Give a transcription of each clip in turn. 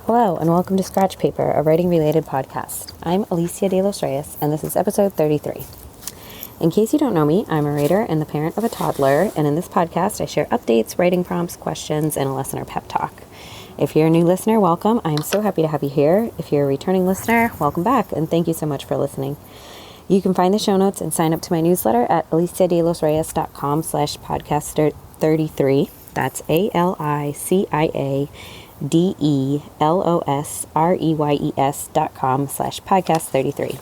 Hello, and welcome to Scratch Paper, a writing-related podcast. I'm Alicia de los Reyes, and this is episode 33. In case you don't know me, I'm a writer and the parent of a toddler, and in this podcast, I share updates, writing prompts, questions, and a lesson or pep talk. If you're a new listener, welcome. I'm so happy to have you here. If you're a returning listener, welcome back, and thank you so much for listening. You can find the show notes and sign up to my newsletter at aliciadelosreyes.com/podcast33. That's ALICIADELOSREYES.com/podcast33.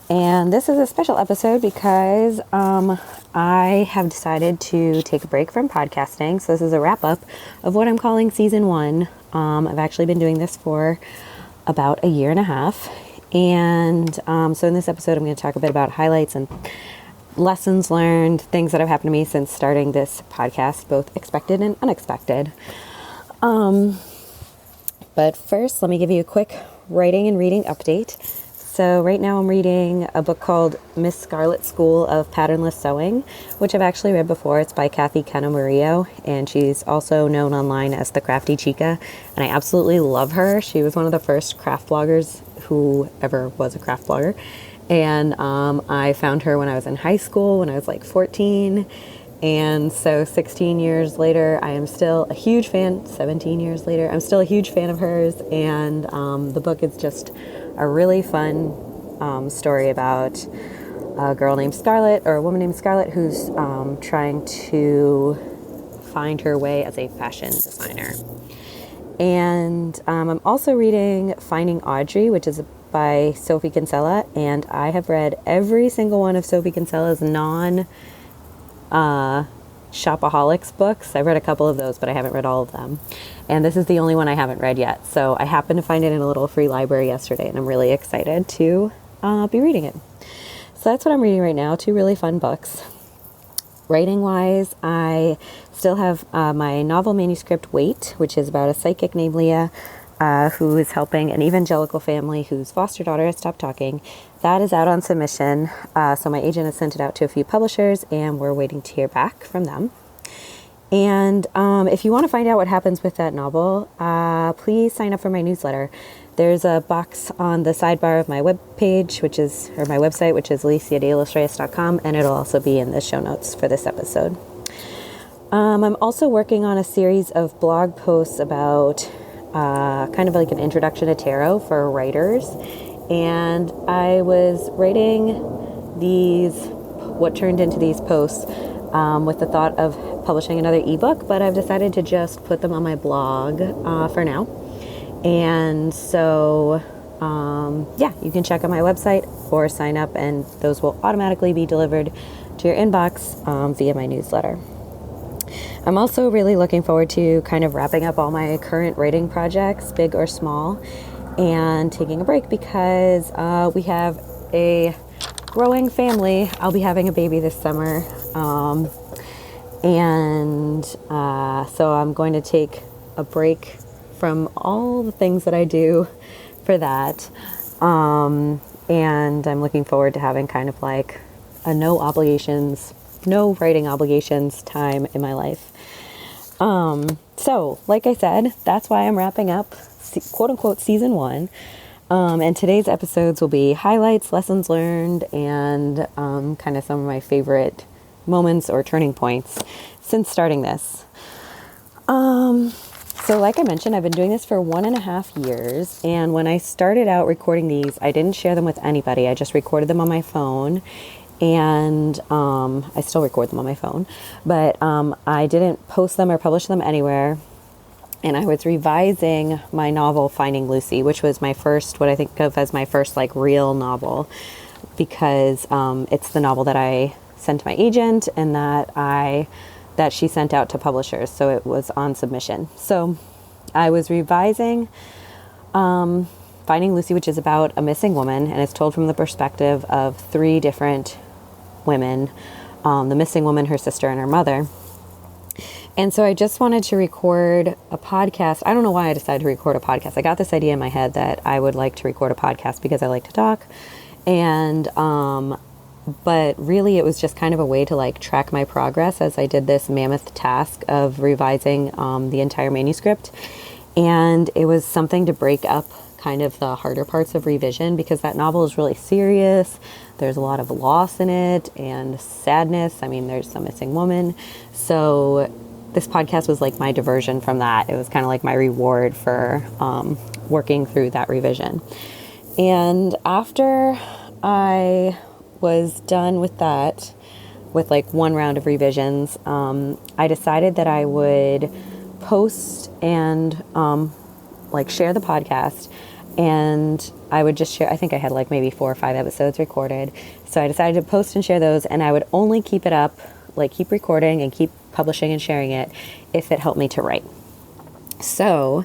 And this is a special episode because I have decided to take a break from podcasting. So this is a wrap up of what I'm calling season 1. I've actually been doing this for about a year and a half. And so in this episode, I'm going to talk a bit about highlights and lessons learned, things that have happened to me since starting this podcast, both expected and unexpected. But first, let me give you a quick writing and reading update. So right now I'm reading a book called Miss Scarlet's School of Patternless Sewing, which I've actually read before. It's by Kathy Cano-Murillo, and she's also known online as the Crafty Chica, and I absolutely love her. She was one of the first craft bloggers who ever was a craft blogger, and I found her when I was in high school, when I was like 14, and so 16 years later, I am still a huge fan. 17 years later, I'm still a huge fan of hers, and the book is just a really fun story about a girl named Scarlet, or a woman named Scarlet, who's trying to find her way as a fashion designer. And I'm also reading Finding Audrey, which is by Sophie Kinsella, and I have read every single one of Sophie Kinsella's shopaholics books. I've read a couple of those, but I haven't read all of them. And this is the only one I haven't read yet. So I happened to find it in a little free library yesterday, and I'm really excited to be reading it. So that's what I'm reading right now, 2 really fun books. Writing-wise, I still have my novel manuscript, Wait, which is about a psychic named Leah who is helping an evangelical family whose foster daughter has stopped talking. That is out on submission. So my agent has sent it out to a few publishers, and we're waiting to hear back from them. And if you want to find out what happens with that novel, please sign up for my newsletter. There's a box on the sidebar of my webpage, my website, which is aliciadelosreyes.com, and it'll also be in the show notes for this episode. I'm also working on a series of blog posts about kind of like an introduction to tarot for writers. And I was writing what turned into these posts with the thought of publishing another ebook, but I've decided to just put them on my blog for now. And so, you can check out my website or sign up, and those will automatically be delivered to your inbox via my newsletter. I'm also really looking forward to kind of wrapping up all my current writing projects, big or small, and taking a break because we have a growing family. I'll be having a baby this summer. So I'm going to take a break from all the things that I do for that. And I'm looking forward to having kind of like a no writing obligations time in my life. So like I said, that's why I'm wrapping up quote unquote season 1. And today's episodes will be highlights, lessons learned, and kind of some of my favorite moments or turning points since starting this. So like I mentioned, I've been doing this for 1.5 years. And when I started out recording these, I didn't share them with anybody. I just recorded them on my phone. And I still record them on my phone, but I didn't post them or publish them anywhere. And I was revising my novel, Finding Lucy, which was my first, what I think of as my first like real novel, because it's the novel that I sent to my agent and that she sent out to publishers. So it was on submission. So I was revising Finding Lucy, which is about a missing woman, and it's told from the perspective of 3 different women, the missing woman, her sister, and her mother. And so I just wanted to record a podcast. I don't know why I decided to record a podcast. I got this idea in my head that I would like to record a podcast because I like to talk. And But really it was just kind of a way to like track my progress as I did this mammoth task of revising the entire manuscript. And it was something to break up kind of the harder parts of revision, because that novel is really serious. There's a lot of loss in it and sadness. I mean, there's some missing woman. So this podcast was like my diversion from that. It was kind of like my reward for working through that revision. And after I was done with that, with like one round of revisions, I decided that I would post and like share the podcast, and I would just share. I think I had like maybe 4 or 5 episodes recorded, so I decided to post and share those, and I would only keep it up, like keep recording and keep publishing and sharing it if it helped me to write. So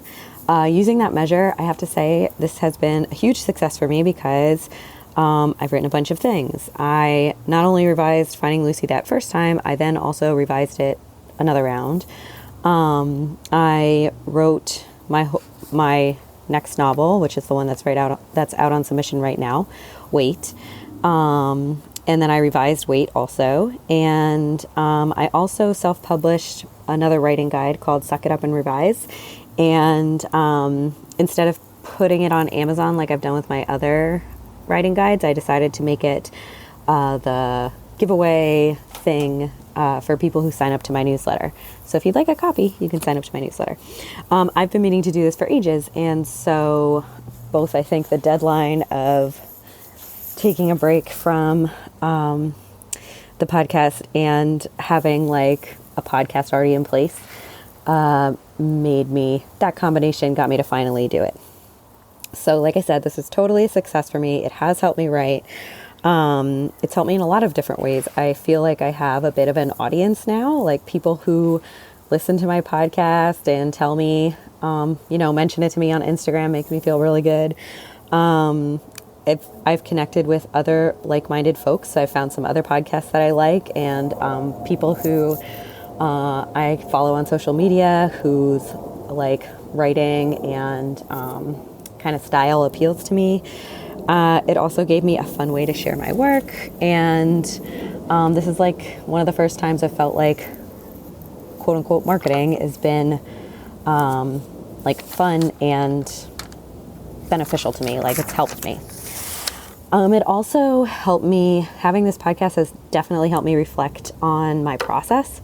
using that measure, I have to say this has been a huge success for me, because I've written a bunch of things. I not only revised Finding Lucy that first time, I then also revised it another round. I wrote my next novel, which is the one that's out on submission right now, Wait. And then I revised Wait also. And I also self-published another writing guide called Suck It Up and Revise. And instead of putting it on Amazon like I've done with my other writing guides, I decided to make it the giveaway thing for people who sign up to my newsletter. So if you'd like a copy, you can sign up to my newsletter. I've been meaning to do this for ages, and so both I think the deadline of taking a break from the podcast and having like a podcast already in place that combination got me to finally do it. So like I said, this is totally a success for me. It has helped me write. It's helped me in a lot of different ways. I feel like I have a bit of an audience now, like people who listen to my podcast and tell me, mention it to me on Instagram, makes me feel really good. I've connected with other like-minded folks. I've found some other podcasts that I like, and people who I follow on social media whose like writing and kind of style appeals to me. It also gave me a fun way to share my work, and this is like one of the first times I felt like quote-unquote marketing has been like fun and beneficial to me. Like, it's helped me. It also helped me, having this podcast has definitely helped me reflect on my process,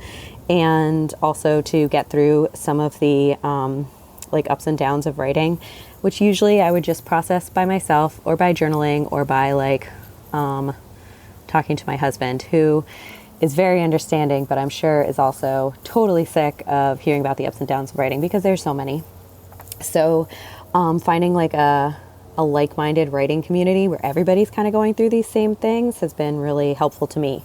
and also to get through some of the like ups and downs of writing, which usually I would just process by myself or by journaling or by like talking to my husband, who is very understanding, but I'm sure is also totally sick of hearing about the ups and downs of writing, because there's so many. So finding like a like-minded writing community where everybody's kind of going through these same things has been really helpful to me.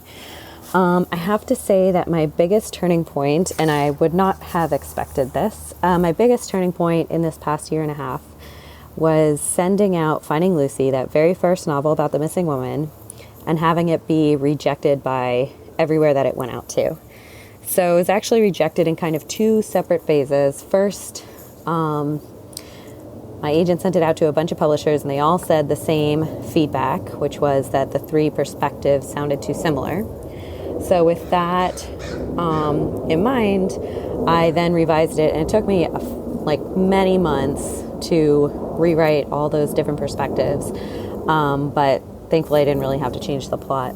I have to say that my biggest turning point, and I would not have expected this, my biggest turning point in this past year and a half was sending out Finding Lucy, that very first novel about the missing woman, and having it be rejected by everywhere that it went out to. So it was actually rejected in kind of 2 separate phases. First, my agent sent it out to a bunch of publishers, and they all said the same feedback, which was that the 3 perspectives sounded too similar. So with that in mind, I then revised it, and it took me like many months to rewrite all those different perspectives. But thankfully I didn't really have to change the plot.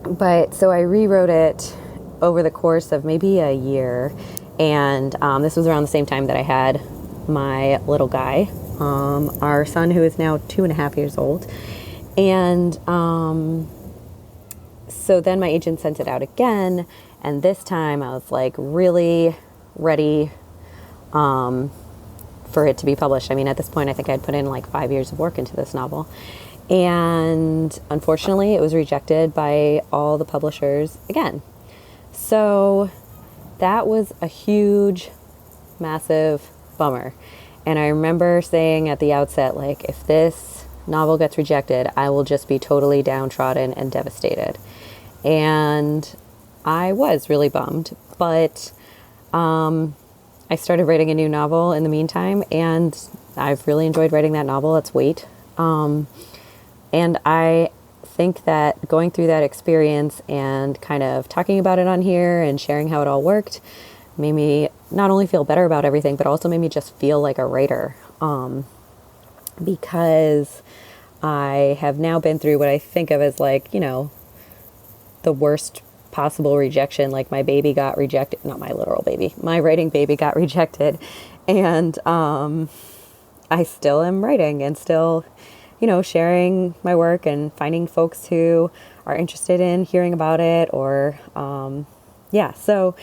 But so I rewrote it over the course of maybe a year. And this was around the same time that I had my little guy, our son, who is now 2.5 years old. And so then my agent sent it out again. And this time I was like really ready for it to be published. I mean, at this point, I think I'd put in like 5 years of work into this novel. And unfortunately, it was rejected by all the publishers again. So that was a huge, massive bummer. And I remember saying at the outset, like, if this novel gets rejected, I will just be totally downtrodden and devastated. And I was really bummed, but I started writing a new novel in the meantime, and I've really enjoyed writing that novel. It's Wait. And I think that going through that experience and kind of talking about it on here and sharing how it all worked made me not only feel better about everything, but also made me just feel like a writer. Because I have now been through what I think of as like, the worst possible rejection. Like my baby got rejected, not my literal baby, my writing baby got rejected. And I still am writing and still, sharing my work and finding folks who are interested in hearing about it or, so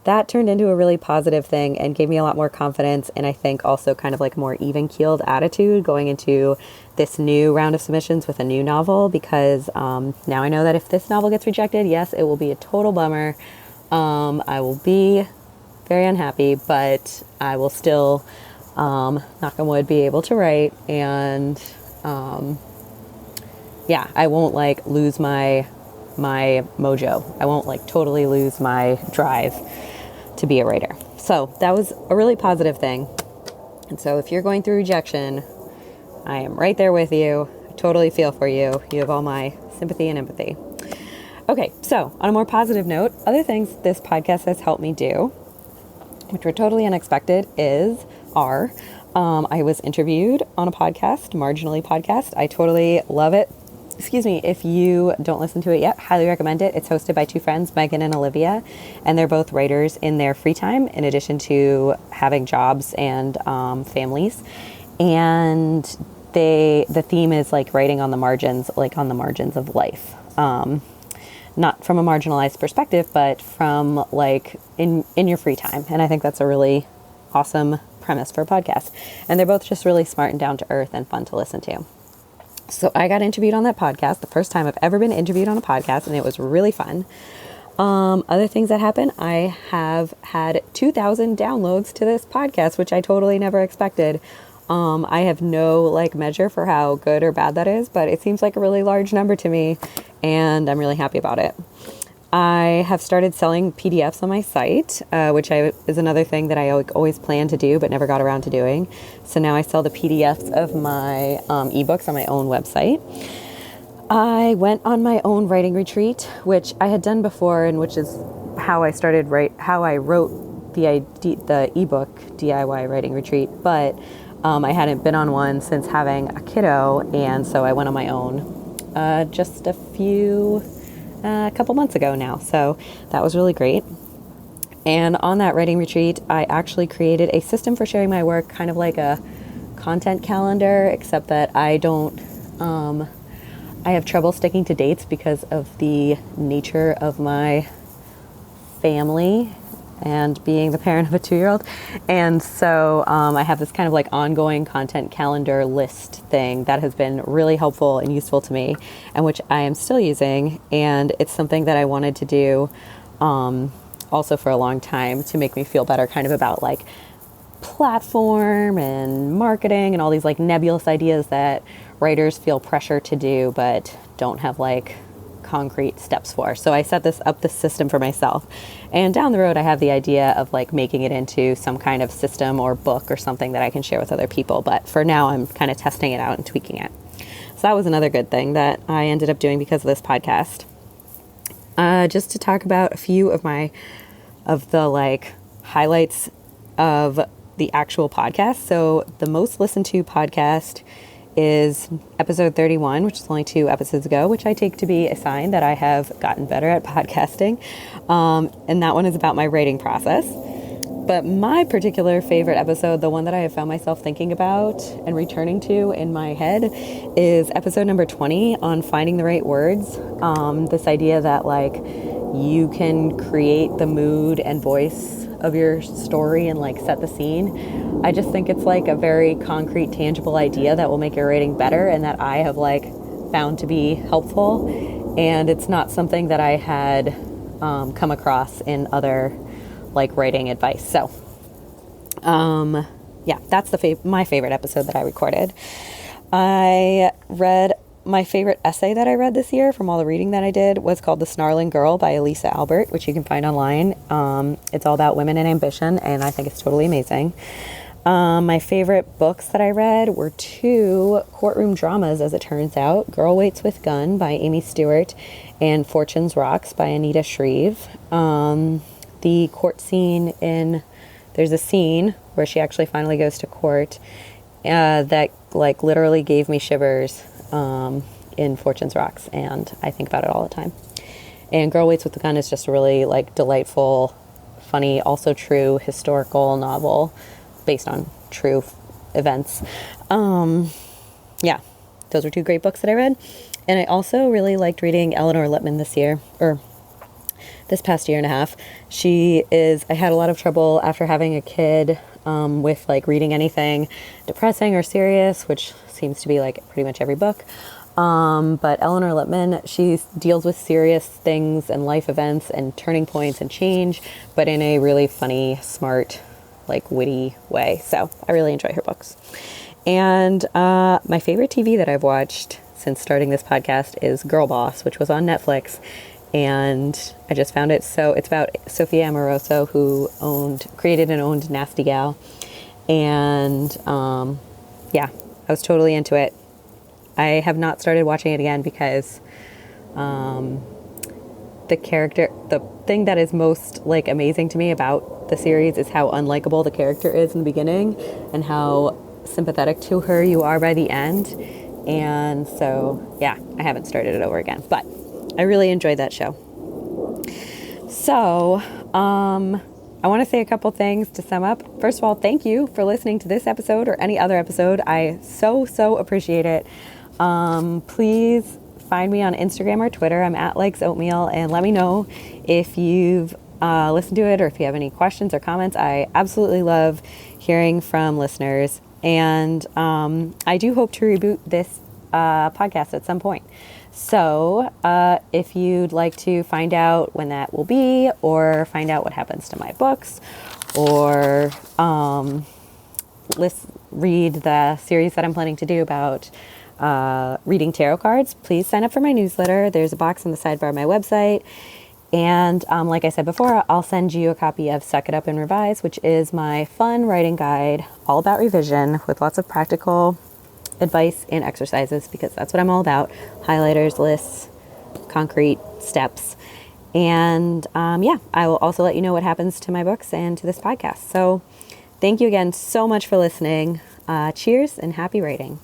that turned into a really positive thing and gave me a lot more confidence. And I think also kind of like more even keeled attitude going into this new round of submissions with a new novel, because now I know that if this novel gets rejected, yes, it will be a total bummer. I will be very unhappy, but I will still, knock on wood, be able to write. And I won't like lose my mojo. I won't like totally lose my drive to be a writer. So that was a really positive thing. And so if you're going through rejection, I am right there with you. I totally feel for you. You have all my sympathy and empathy. Okay, so on a more positive note, other things this podcast has helped me do, which were totally unexpected, are I was interviewed on a podcast, Marginally Podcast. I totally love it. Excuse me, if you don't listen to it yet, highly recommend it. It's hosted by two friends, Megan and Olivia, and they're both writers in their free time, in addition to having jobs and families. And the theme is like writing on the margins, like on the margins of life. Not from a marginalized perspective, but from like in your free time. And I think that's a really awesome premise for a podcast. And they're both just really smart and down to earth and fun to listen to. So I got interviewed on that podcast, the first time I've ever been interviewed on a podcast, and it was really fun. Other things that happened, I have had 2,000 downloads to this podcast, which I totally never expected. I have no like measure for how good or bad that is, but it seems like a really large number to me, and I'm really happy about it. I have started selling PDFs on my site, which is another thing that I always planned to do but never got around to doing. So now I sell the PDFs of my ebooks on my own website. I went on my own writing retreat, which I had done before, and which is how I wrote the ebook DIY writing retreat. But I hadn't been on one since having a kiddo, and so I went on my own just a couple months ago now. So that was really great. And on that writing retreat, I actually created a system for sharing my work, kind of like a content calendar, except that I have trouble sticking to dates because of the nature of my family and being the parent of a 2-year-old. And so I have this kind of like ongoing content calendar list thing that has been really helpful and useful to me, and which I am still using. And it's something that I wanted to do also for a long time to make me feel better kind of about like platform and marketing and all these like nebulous ideas that writers feel pressure to do but don't have like concrete steps for. So I set this system for myself, and down the road I have the idea of like making it into some kind of system or book or something that I can share with other people, but for now I'm kind of testing it out and tweaking it. So that was another good thing that I ended up doing because of this podcast. Just to talk about a few of the like highlights of the actual podcast. So the most listened to podcast is episode 31, which is only 2 episodes ago, which I take to be a sign that I have gotten better at podcasting. And that one is about my writing process. But my particular favorite episode, the one that I have found myself thinking about and returning to in my head, is episode number 20 on finding the right words. This idea that like you can create the mood and voice of your story and like set the scene. I just think it's like a very concrete, tangible idea that will make your writing better and that I have like found to be helpful. And it's not something that I had come across in other like writing advice. So that's my favorite episode that I recorded. My favorite essay that I read this year from all the reading that I did was called The Snarling Girl by Elisa Albert, which you can find online. It's all about women and ambition, and I think it's totally amazing. My favorite books that I read were 2 courtroom dramas, as it turns out. Girl Waits with Gun by Amy Stewart and Fortune's Rocks by Anita Shreve. the court scene there's a scene where she actually finally goes to court that like literally gave me shivers in Fortune's Rocks, and I think about it all the time. And Girl Waits with the Gun is just a really like delightful, funny, also true historical novel based on true events. Yeah, those were two great books that I read. And I also really liked reading Eleanor Lippman this past year and a half. I had a lot of trouble after having a kid with like reading anything depressing or serious, which seems to be like pretty much every book. But Eleanor Lippman, she deals with serious things and life events and turning points and change, but in a really funny, smart, like witty way. So I really enjoy her books. And my favorite TV that I've watched since starting this podcast is Girl Boss, which was on Netflix. And I just found it it's about Sophia Amoruso, who created and owned Nasty Gal. And yeah, I was totally into it. I have not started watching it again because the thing that is most like amazing to me about the series is how unlikable the character is in the beginning and how sympathetic to her you are by the end. And so, yeah, I haven't started it over again, but I really enjoyed that show. So, I want to say a couple things to sum up. First of all, thank you for listening to this episode or any other episode. I so appreciate it. Please find me on Instagram or Twitter. I'm at Likes Oatmeal, and let me know if you've listened to it or if you have any questions or comments. I absolutely love hearing from listeners, and I do hope to reboot this podcast at some point. So if you'd like to find out when that will be, or find out what happens to my books, or read the series that I'm planning to do about reading tarot cards, please sign up for my newsletter. There's a box on the sidebar of my website. And like I said before, I'll send you a copy of Suck It Up and Revise, which is my fun writing guide all about revision with lots of practical advice and exercises, because that's what I'm all about. Highlighters, lists, concrete steps. And yeah, I will also let you know what happens to my books and to this podcast. So thank you again so much for listening. Cheers and happy writing.